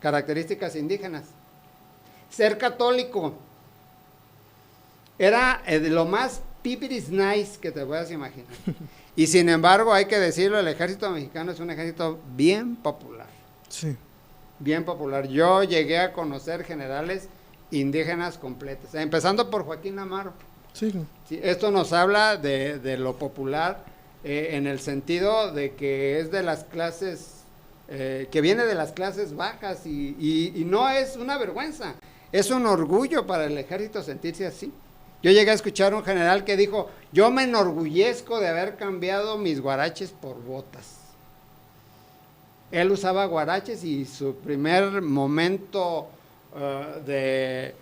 características indígenas. Ser católico era de lo más pipiris nice que te puedas imaginar. Y sin embargo, hay que decirlo, el ejército mexicano es un ejército bien popular. Sí. Bien popular. Yo llegué a conocer generales indígenas completos, empezando por Joaquín Amaro. Sí. Sí, esto nos habla de lo popular en el sentido de que es de las clases, que viene de las clases bajas y no es una vergüenza, es un orgullo para el ejército sentirse así. Yo llegué a escuchar un general que dijo, yo me enorgullezco de haber cambiado mis guaraches por botas. Él usaba guaraches y su primer momento de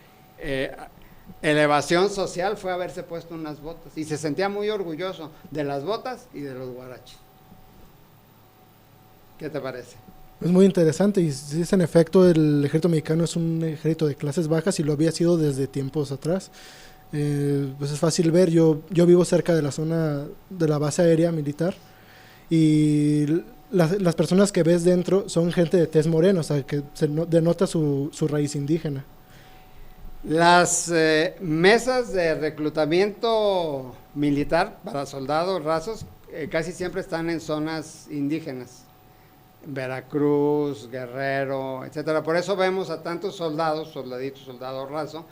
elevación social fue haberse puesto unas botas y se sentía muy orgulloso de las botas y de los guaraches. ¿Qué te parece? Es muy interesante y si es en efecto el ejército mexicano es un ejército de clases bajas y lo había sido desde tiempos atrás. Pues es fácil ver, yo vivo cerca de la zona de la base aérea militar y las personas que ves dentro son gente de tez morena, o sea que se denota su raíz indígena. Las mesas de reclutamiento militar para soldados rasos casi siempre están en zonas indígenas, Veracruz, Guerrero, etcétera. Por eso vemos a tantos soldados, soldado raso,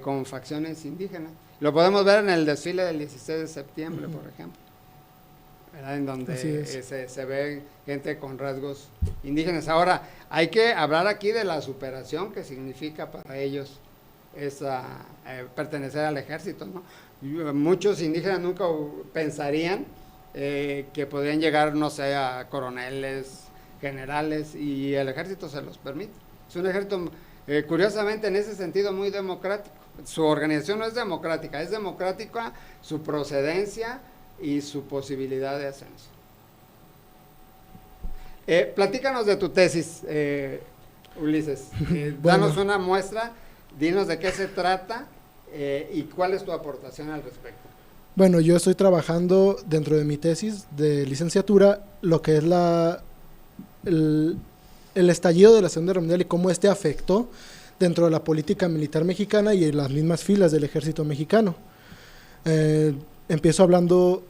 con facciones indígenas. Lo podemos ver en el desfile del 16 de septiembre, por ejemplo, ¿verdad? En donde se ve gente con rasgos indígenas. Ahora, hay que hablar aquí de la superación que significa para ellos pertenecer al ejército, ¿no? Muchos indígenas nunca pensarían que podrían llegar, no sé, a coroneles, generales, y el ejército se los permite. Es un ejército, curiosamente, en ese sentido, muy democrático. Su organización no es democrática su procedencia y su posibilidad de ascenso. Platícanos de tu tesis, Ulises. Bueno. Danos una muestra, dinos de qué se trata y cuál es tu aportación al respecto. Bueno, yo estoy trabajando dentro de mi tesis de licenciatura lo que es el estallido de la Segunda Guerra Mundial y cómo este afectó dentro de la política militar mexicana y en las mismas filas del ejército mexicano. Empiezo hablando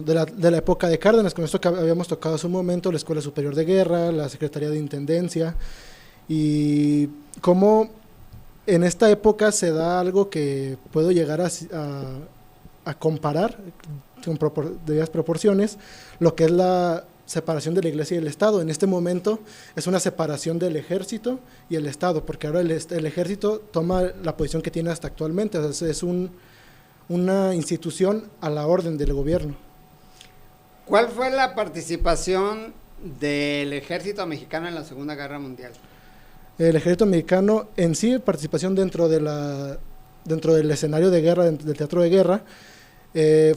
de la época de Cárdenas, con esto que habíamos tocado hace un momento, la Escuela Superior de Guerra, la Secretaría de Intendencia, y cómo en esta época se da algo que puedo llegar a comparar con debidas proporciones, lo que es la separación de la Iglesia y el Estado. En este momento es una separación del ejército y el Estado, porque ahora el ejército toma la posición que tiene hasta actualmente, o sea, es una institución a la orden del gobierno. ¿Cuál fue la participación del ejército mexicano en la Segunda Guerra Mundial? El ejército mexicano en sí, participación dentro del escenario de guerra, del teatro de guerra,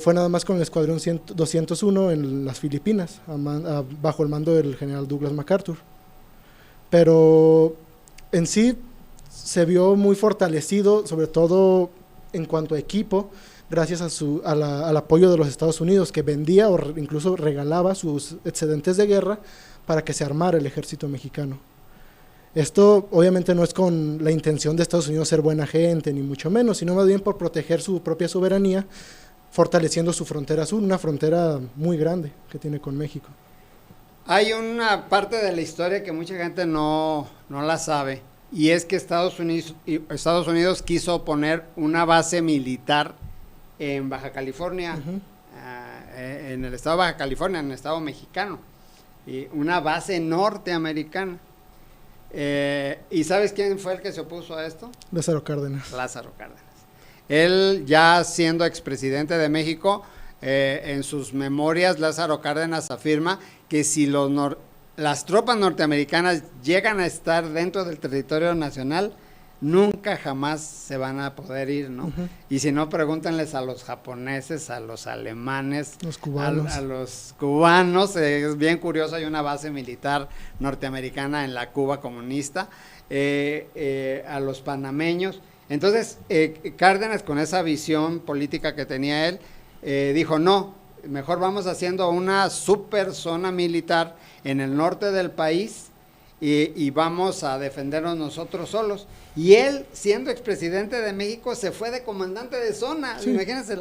fue nada más con el escuadrón 201 en las Filipinas, bajo el mando del general Douglas MacArthur. Pero en sí se vio muy fortalecido, sobre todo en cuanto a equipo, gracias al apoyo de los Estados Unidos, que vendía o incluso regalaba sus excedentes de guerra para que se armara el ejército mexicano. Esto obviamente no es con la intención de Estados Unidos ser buena gente, ni mucho menos, sino más bien por proteger su propia soberanía, fortaleciendo su frontera sur, una frontera muy grande que tiene con México. Hay una parte de la historia que mucha gente no la sabe, y es que Estados Unidos quiso poner una base militar en Baja California, en el estado de Baja California, en el estado mexicano, y una base norteamericana. ¿Y sabes quién fue el que se opuso a esto? Lázaro Cárdenas. Lázaro Cárdenas. Él, ya siendo expresidente de México, en sus memorias, Lázaro Cárdenas afirma que si las tropas norteamericanas llegan a estar dentro del territorio nacional, nunca jamás se van a poder ir, ¿no? Y si no, pregúntenles a los japoneses, a los alemanes, los cubanos. A los cubanos. Es bien curioso, hay una base militar norteamericana en la Cuba comunista, a los panameños. Entonces, Cárdenas, con esa visión política que tenía él, dijo, no, mejor vamos haciendo una super zona militar en el norte del país y vamos a defendernos nosotros solos. Y él, siendo expresidente de México, se fue de comandante de zona. Sí. Imagínense el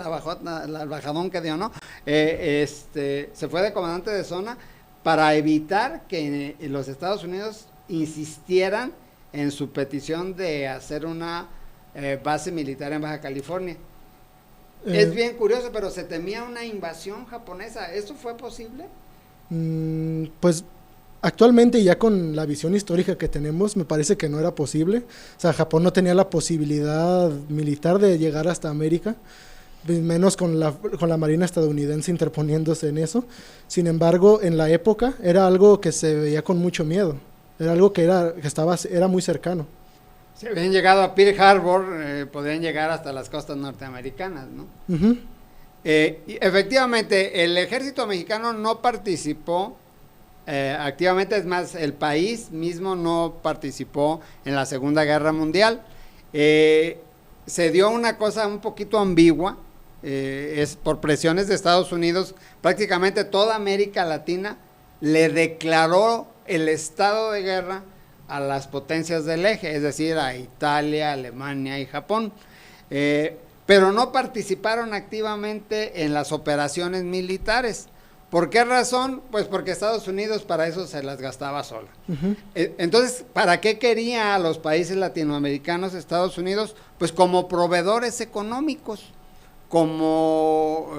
bajadón que dio, ¿no? Se fue de comandante de zona para evitar que los Estados Unidos insistieran en su petición de hacer una base militar en Baja California. Es bien curioso, pero se temía una invasión japonesa. ¿Eso fue posible? Pues actualmente, ya con la visión histórica que tenemos, me parece que no era posible. O sea, Japón no tenía la posibilidad militar de llegar hasta América, menos con la marina estadounidense interponiéndose en eso. Sin embargo, en la época era algo que se veía con mucho miedo. Era algo que era muy cercano. Si habían llegado a Pearl Harbor, podrían llegar hasta las costas norteamericanas, ¿no? Y efectivamente, el ejército mexicano no participó activamente, es más, el país mismo no participó en la Segunda Guerra Mundial. Se dio una cosa un poquito ambigua, es por presiones de Estados Unidos, prácticamente toda América Latina le declaró el estado de guerra a las potencias del eje, es decir, a Italia, Alemania y Japón, pero no participaron activamente en las operaciones militares. ¿Por qué razón? Pues porque Estados Unidos para eso se las gastaba sola. Entonces, ¿para qué quería a los países latinoamericanos Estados Unidos? Pues como proveedores económicos, como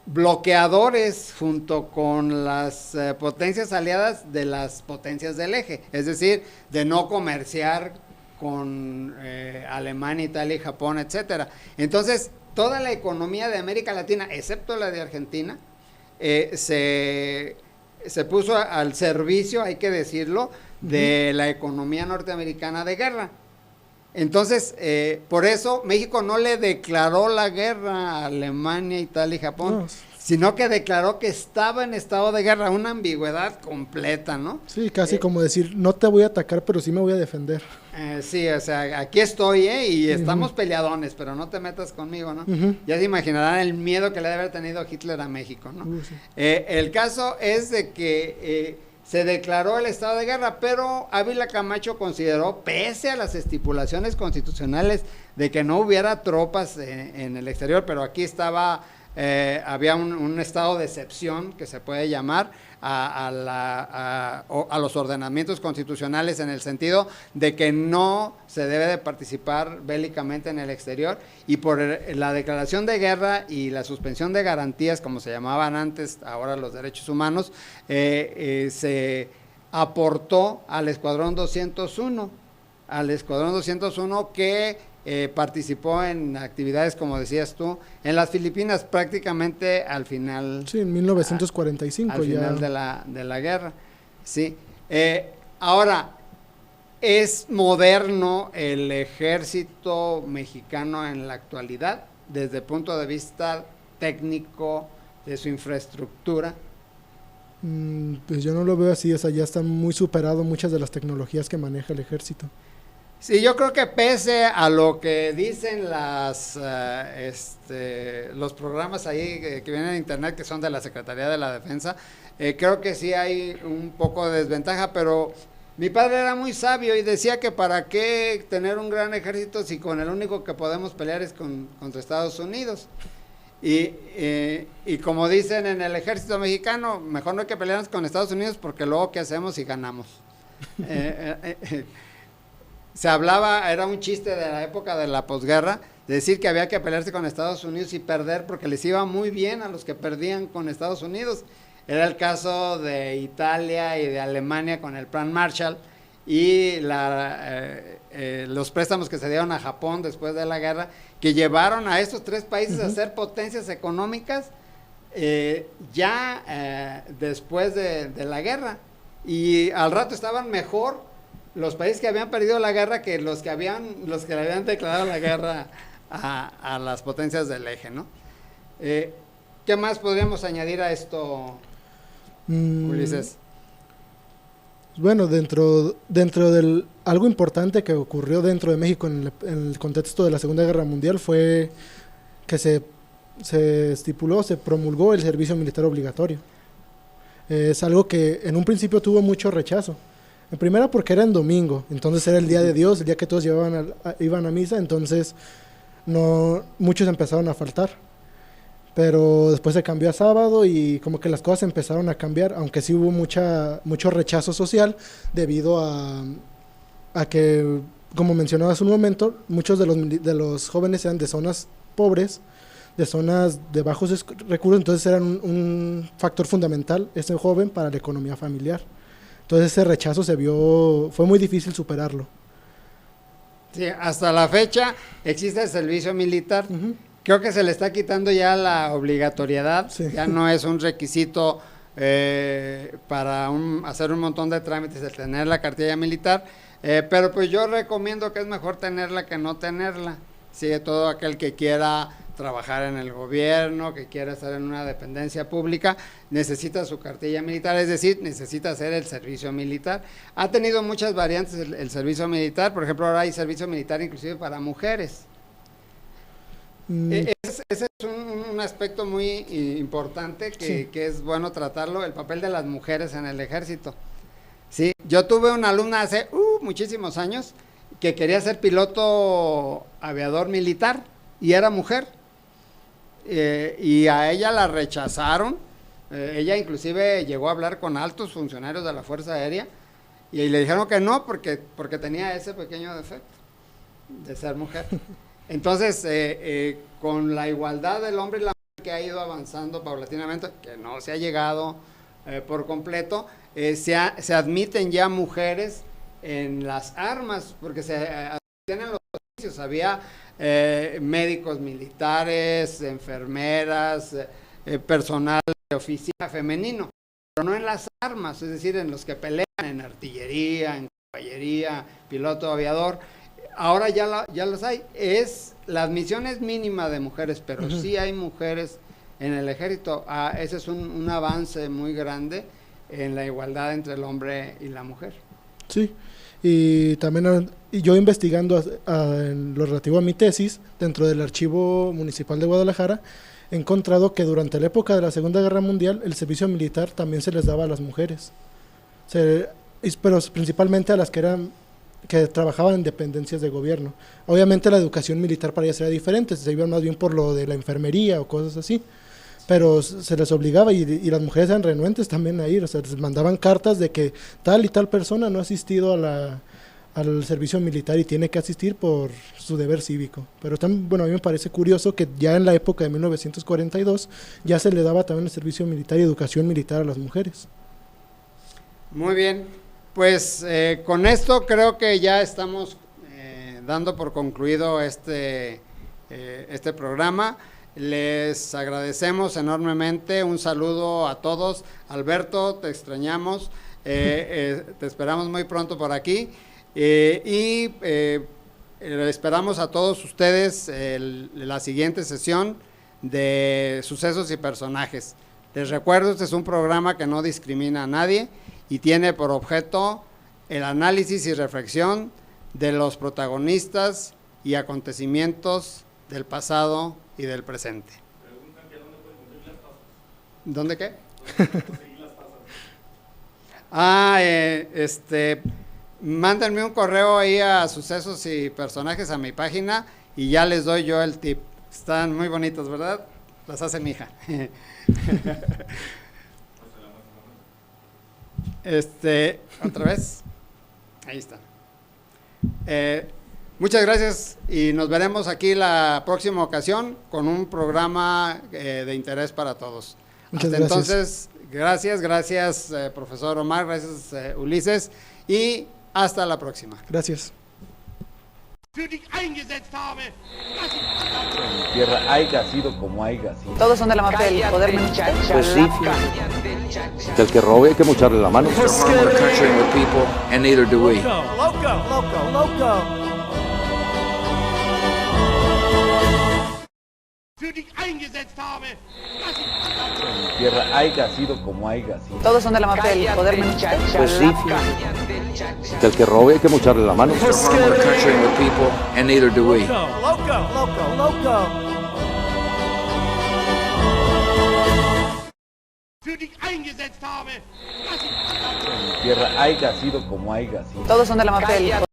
bloqueadores junto con las potencias aliadas de las potencias del eje, es decir, de no comerciar con Alemania, Italia y Japón, etcétera. Entonces, toda la economía de América Latina, excepto la de Argentina, se puso al servicio, hay que decirlo, de la economía norteamericana de guerra. Entonces, por eso México no le declaró la guerra a Alemania, Italia y Japón, No. sino que declaró que estaba en estado de guerra, una ambigüedad completa, ¿no? Sí, casi como decir, no te voy a atacar, pero sí me voy a defender. Sí, o sea, aquí estoy, y estamos peleadones, pero no te metas conmigo, ¿no? Ujú. Ya se imaginarán el miedo que le debe haber tenido Hitler a México, ¿no? Sí. El caso es de que se declaró el estado de guerra, pero Ávila Camacho consideró, pese a las estipulaciones constitucionales de que no hubiera tropas en el exterior, pero aquí estaba, había un estado de excepción, que se puede llamar, a los ordenamientos constitucionales, en el sentido de que no se debe de participar bélicamente en el exterior, y por la declaración de guerra y la suspensión de garantías, como se llamaban antes, ahora los derechos humanos, se aportó al Escuadrón 201, que participó en actividades, como decías tú, en las Filipinas, prácticamente al final. Sí, en 1945 al ya. final de la guerra. Sí. Ahora, ¿es moderno el ejército mexicano en la actualidad, desde el punto de vista técnico, de su infraestructura? Pues yo no lo veo así, o sea, ya están muy superados muchas de las tecnologías que maneja el ejército. Sí, yo creo que pese a lo que dicen los programas ahí que vienen en internet, que son de la Secretaría de la Defensa, creo que sí hay un poco de desventaja, pero mi padre era muy sabio y decía que para qué tener un gran ejército si con el único que podemos pelear es contra Estados Unidos. Y como dicen en el ejército mexicano, mejor no hay que pelearnos con Estados Unidos, porque luego ¿qué hacemos si ganamos? Se hablaba, era un chiste de la época de la posguerra, de decir que había que pelearse con Estados Unidos y perder, porque les iba muy bien a los que perdían con Estados Unidos. Era el caso de Italia y de Alemania con el Plan Marshall, y los préstamos que se dieron a Japón después de la guerra, que llevaron a estos tres países a ser potencias económicas después de la guerra, y al rato estaban mejor los países que habían perdido la guerra que los que le habían declarado la guerra a las potencias del eje, ¿no? ¿Qué más podríamos añadir a esto, Ulises? Bueno, dentro del algo importante que ocurrió dentro de México en el contexto de la Segunda Guerra Mundial fue que se promulgó el servicio militar obligatorio. Es algo que en un principio tuvo mucho rechazo. En primera porque era en domingo, entonces era el día de Dios, el día que todos iban a misa, entonces muchos empezaron a faltar. Pero después se cambió a sábado y como que las cosas empezaron a cambiar, aunque sí hubo mucho rechazo social debido a que, como mencionaba hace un momento, muchos de los jóvenes eran de zonas pobres, de zonas de bajos recursos, entonces eran un factor fundamental ese joven para la economía familiar. Entonces ese rechazo fue muy difícil superarlo. Sí, hasta la fecha existe el servicio militar. Uh-huh. Creo que se le está quitando ya la obligatoriedad, Sí. Ya no es un requisito para hacer un montón de trámites el tener la cartilla militar, pero pues yo recomiendo que es mejor tenerla que no tenerla. Sí, todo aquel que quiera trabajar en el gobierno, que quiera estar en una dependencia pública, necesita su cartilla militar, es decir, necesita hacer el servicio militar. Ha tenido muchas variantes el servicio militar, por ejemplo, ahora hay servicio militar inclusive para mujeres. Ese es un aspecto muy importante que es bueno tratarlo, el papel de las mujeres en el ejército. Sí, yo tuve una alumna hace muchísimos años que quería ser piloto aviador militar y era mujer, y a ella la rechazaron. Ella inclusive llegó a hablar con altos funcionarios de la Fuerza Aérea y le dijeron que no porque tenía ese pequeño defecto de ser mujer. Entonces, con la igualdad del hombre y la mujer que ha ido avanzando paulatinamente, que no se ha llegado por completo, se admiten ya mujeres en las armas, porque se tienen los oficios, había médicos militares, enfermeras, personal de oficina femenino, pero no en las armas, es decir, en los que pelean en artillería, en caballería, piloto aviador. Ahora ya los hay. La admisión es mínima de mujeres, pero sí hay mujeres en el ejército. Ese es un avance muy grande en la igualdad entre el hombre y la mujer. Sí, y también yo investigando en lo relativo a mi tesis, dentro del Archivo Municipal de Guadalajara, he encontrado que durante la época de la Segunda Guerra Mundial el servicio militar también se les daba a las mujeres, pero principalmente a las que trabajaban en dependencias de gobierno. Obviamente la educación militar para ellas era diferente, se iban más bien por lo de la enfermería o cosas así, pero se les obligaba y las mujeres eran renuentes también a ir, o sea, les mandaban cartas de que tal y tal persona no ha asistido al servicio militar y tiene que asistir por su deber cívico. Pero también, bueno, a mí me parece curioso que ya en la época de 1942 ya se le daba también el servicio militar y educación militar a las mujeres. Muy bien, pues con esto creo que ya estamos dando por concluido este programa. Les agradecemos enormemente, un saludo a todos. Alberto, te extrañamos, te esperamos muy pronto por aquí esperamos a todos ustedes la siguiente sesión de Sucesos y Personajes. Les recuerdo, este es un programa que no discrimina a nadie y tiene por objeto el análisis y reflexión de los protagonistas y acontecimientos del pasado y del presente. Preguntan que dónde pueden conseguir las tazas. ¿Dónde qué? ¿Dónde pueden conseguir las tazas? Mándenme un correo ahí a Sucesos y Personajes a mi página y ya les doy yo el tip. Están muy bonitos, ¿verdad? Las hace mi hija. ¿Otra vez? Ahí está. Muchas gracias y nos veremos aquí la próxima ocasión con un programa de interés para todos. Muchas Hasta gracias. Entonces, gracias profesor Omar, gracias Ulises y hasta la próxima. Gracias. für dich eingesetzt habe, dass ich En mi tierra haya sido como haya sido. Todos son de la mafia del poder mundial. Pues sí, que el que robe hay que mocharle la mano. Don't harm our country and our people, and neither do we. für dich eingesetzt habe, dass ich En mi tierra haya sido como haya sido. Todos son de la mafia del poder mundial. Pues sí, que el que robe hay que mocharle la mano. Don't harm our country and our people, and neither do we. für dich eingesetzt habe, dass ich En mi tierra haya sido como haya sido. Todos son de la mafia del poder